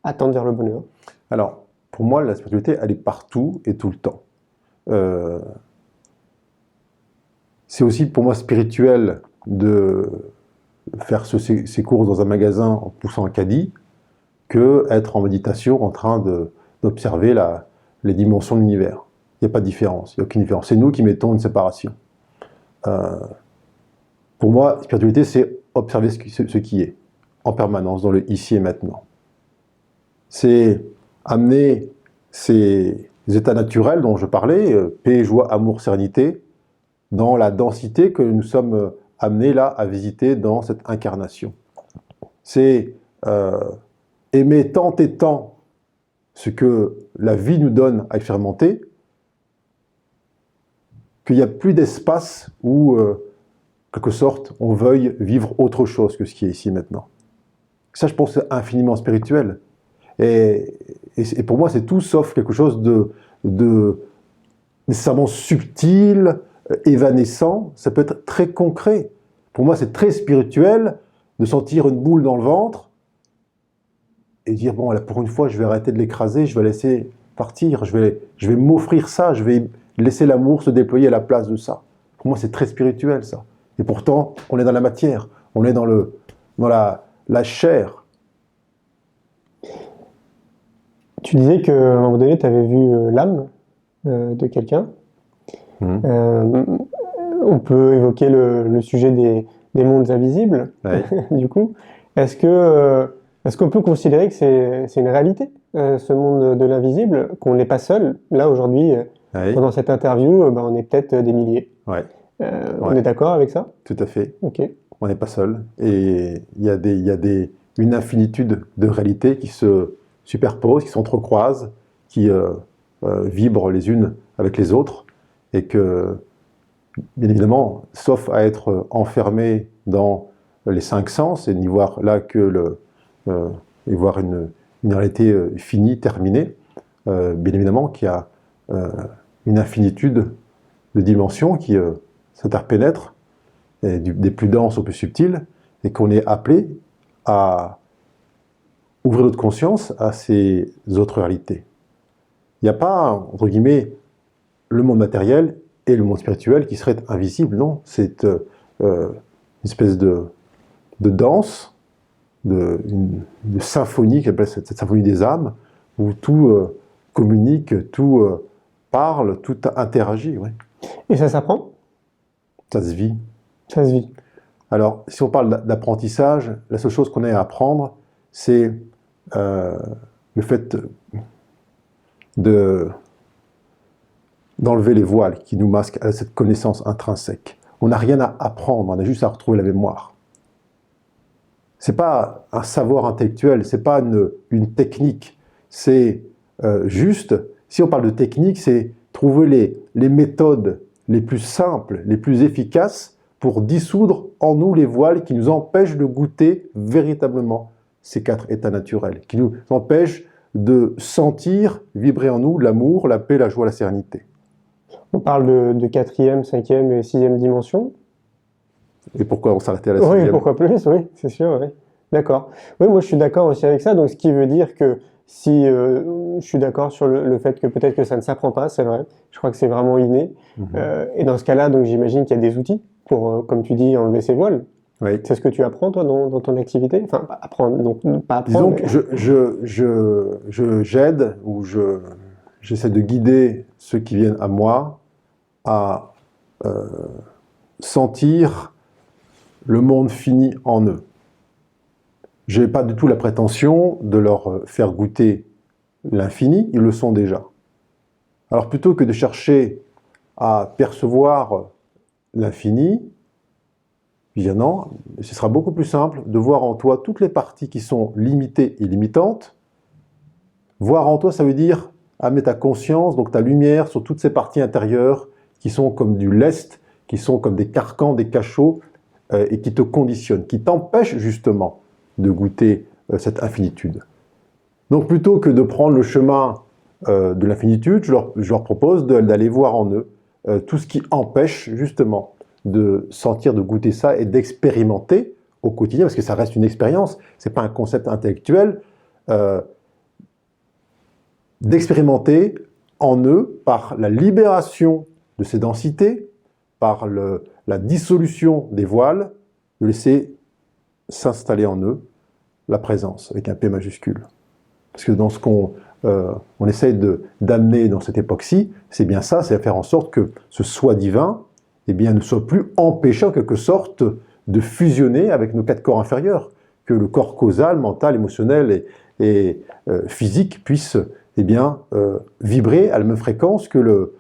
Speaker 2: à tendre vers le bonheur.
Speaker 1: Alors, pour moi, la spiritualité, elle est partout et tout le temps. Euh, c'est aussi pour moi spirituel de faire ses courses dans un magasin en poussant un caddie que être en méditation en train d'observer les dimensions de l'univers. Il n'y a pas de différence, il n'y a aucune différence. C'est nous qui mettons une séparation. Pour moi, spiritualité, c'est observer ce qui est, en permanence, dans le ici et maintenant. C'est amener ces états naturels dont je parlais, paix, joie, amour, sérénité, dans la densité que nous sommes amenés là à visiter dans cette incarnation. C'est aimer tant et tant ce que la vie nous donne à expérimenter, qu'il n'y a plus d'espace où, en quelque sorte, on veuille vivre autre chose que ce qui est ici maintenant. Ça, je pense, c'est infiniment spirituel. Et pour moi, c'est tout sauf quelque chose de nécessairement subtil, évanescent. Ça peut être très concret. Pour moi, c'est très spirituel de sentir une boule dans le ventre et dire, bon, là, pour une fois, je vais arrêter de l'écraser, je vais laisser partir, je vais m'offrir ça, je vais laisser l'amour se déployer à la place de ça. Pour moi, c'est très spirituel, ça. Et pourtant, on est dans la matière, on est dans la chair.
Speaker 2: Tu disais qu'à un moment donné, tu avais vu l'âme de quelqu'un. On peut évoquer le sujet des mondes invisibles,
Speaker 1: Ouais.
Speaker 2: du coup. Est-ce qu'on peut considérer que c'est une réalité, ce monde de l'invisible, qu'on n'est pas seul? Là, aujourd'hui,
Speaker 1: Ouais.
Speaker 2: pendant cette interview, on est peut-être des milliers.
Speaker 1: Ouais.
Speaker 2: On est d'accord avec ça?
Speaker 1: Tout à fait.
Speaker 2: Ok.
Speaker 1: On n'est pas seul. Et il y a une infinitude de réalités qui se superposent, qui s'entrecroisent, qui vibrent les unes avec les autres. Et que, bien évidemment, sauf à être enfermé dans les cinq sens et n'y voir là que et voir une réalité finie, terminée, bien évidemment qu'il y a une infinitude de dimensions qui s'interpénètrent, des plus denses aux plus subtiles, et qu'on est appelé à ouvrir notre conscience à ces autres réalités. Il n'y a pas, entre guillemets, le monde matériel et le monde spirituel qui seraient invisibles, non. C'est une espèce de danse, de symphonie, qu'on appelle cette symphonie des âmes, où tout communique, tout parle, tout interagit. Ouais.
Speaker 2: Et ça s'apprend?
Speaker 1: Ça se vit.
Speaker 2: Ça se vit.
Speaker 1: Alors, si on parle d'apprentissage, la seule chose qu'on ait à apprendre, c'est le fait d'enlever les voiles qui nous masquent à cette connaissance intrinsèque. On n'a rien à apprendre, on a juste à retrouver la mémoire. C'est pas un savoir intellectuel, c'est pas une technique, c'est juste, si on parle de technique, c'est trouver les méthodes les plus simples, les plus efficaces pour dissoudre en nous les voiles qui nous empêchent de goûter véritablement ces quatre états naturels, qui nous empêchent de sentir vibrer en nous l'amour, la paix, la joie, la sérénité.
Speaker 2: On parle de quatrième, cinquième et sixième dimension.
Speaker 1: Et pourquoi on s'arrêtait à la
Speaker 2: Oui,
Speaker 1: sixième?
Speaker 2: pourquoi plus, oui, c'est sûr, oui. D'accord. Oui, moi je suis d'accord aussi avec ça, donc ce qui veut dire que si je suis d'accord sur le fait que peut-être que ça ne s'apprend pas, c'est vrai, je crois que c'est vraiment inné. Et dans ce cas-là, donc j'imagine qu'il y a des outils pour, comme tu dis, enlever ces voiles.
Speaker 1: Oui.
Speaker 2: C'est ce que tu apprends, toi, dans ton activité? Enfin, apprendre, donc pas apprendre.
Speaker 1: Disons que j'aide ou j'essaie de guider ceux qui viennent à moi à sentir le monde fini en eux. Je n'ai pas du tout la prétention de leur faire goûter l'infini, ils le sont déjà. Alors plutôt que de chercher à percevoir l'infini, je dis non, ce sera beaucoup plus simple de voir en toi toutes les parties qui sont limitées et limitantes Voir en toi, ça veut dire amener ta conscience, donc ta lumière, sur toutes ces parties intérieures qui sont comme du lest, qui sont comme des carcans, des cachots, et qui te conditionnent, qui t'empêchent justement de goûter cette infinitude. Donc plutôt que de prendre le chemin de l'infinitude, je leur propose d'aller voir en eux tout ce qui empêche justement de sentir, de goûter ça et d'expérimenter au quotidien, parce que ça reste une expérience, c'est pas un concept intellectuel, d'expérimenter en eux par la libération de ces densités, par la dissolution des voiles, de laisser s'installer en eux la présence, avec un P majuscule. Parce que dans ce qu'on on essaye d'amener dans cette époque-ci, c'est bien ça, c'est faire en sorte que ce soi divin eh bien, ne soit plus empêché en quelque sorte de fusionner avec nos 4 corps inférieurs, que le corps causal, mental, émotionnel et physique puisse eh bien, vibrer à la même fréquence que le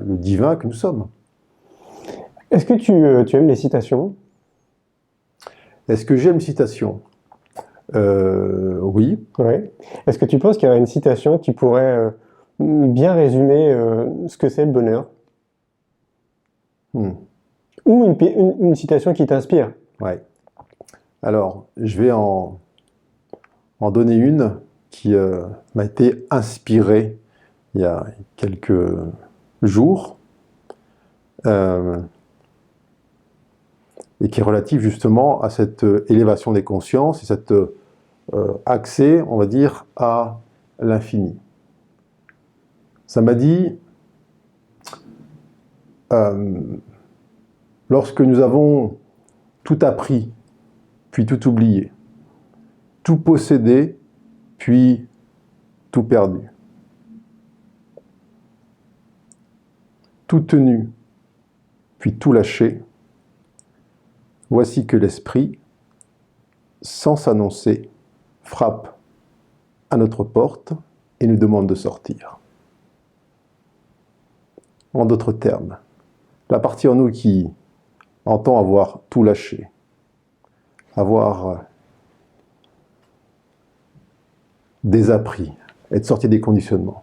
Speaker 1: divin que nous sommes.
Speaker 2: Est-ce que tu aimes les citations?
Speaker 1: Est-ce que j'aime les citations? Oui.
Speaker 2: Ouais. Est-ce que tu penses qu'il y a une citation qui pourrait bien résumer ce que c'est le bonheur? Ou une citation qui t'inspire?
Speaker 1: Ouais. Alors, je vais en donner une qui m'a été inspirée il y a quelques jours et qui est relative justement à cette élévation des consciences et cet accès, on va dire, à l'infini. Ça m'a dit, lorsque nous avons tout appris, puis tout oublié, tout possédé, puis tout perdu, tout tenu, puis tout lâché, voici que l'esprit, sans s'annoncer, frappe à notre porte et nous demande de sortir. En d'autres termes, la partie en nous qui entend avoir tout lâché, avoir désappris, être sorti des conditionnements,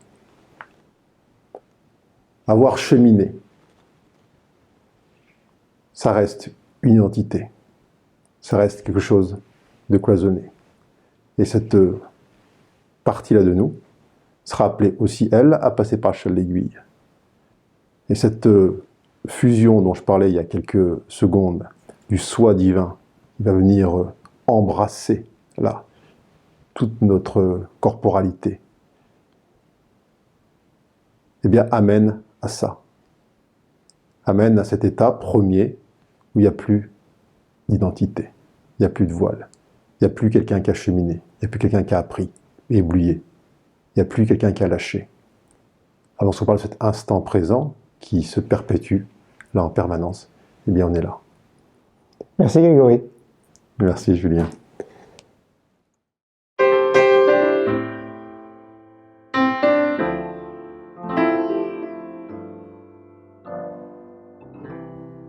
Speaker 1: avoir cheminé, ça reste une identité, ça reste quelque chose de cloisonné. Et cette partie-là de nous sera appelée aussi, elle, à passer par le châle d'aiguille. Et cette fusion dont je parlais il y a quelques secondes, du soi divin, qui va venir embrasser, là, toute notre corporalité, eh bien, amène à ça. Amène à cet état premier où il n'y a plus d'identité, il n'y a plus de voile, il n'y a plus quelqu'un qui a cheminé, il n'y a plus quelqu'un qui a appris et oublié, il n'y a plus quelqu'un qui a lâché. Alors, lorsqu'on parle de cet instant présent qui se perpétue, là, en permanence, eh bien, on est là.
Speaker 2: Merci Grégory.
Speaker 1: Merci Julien.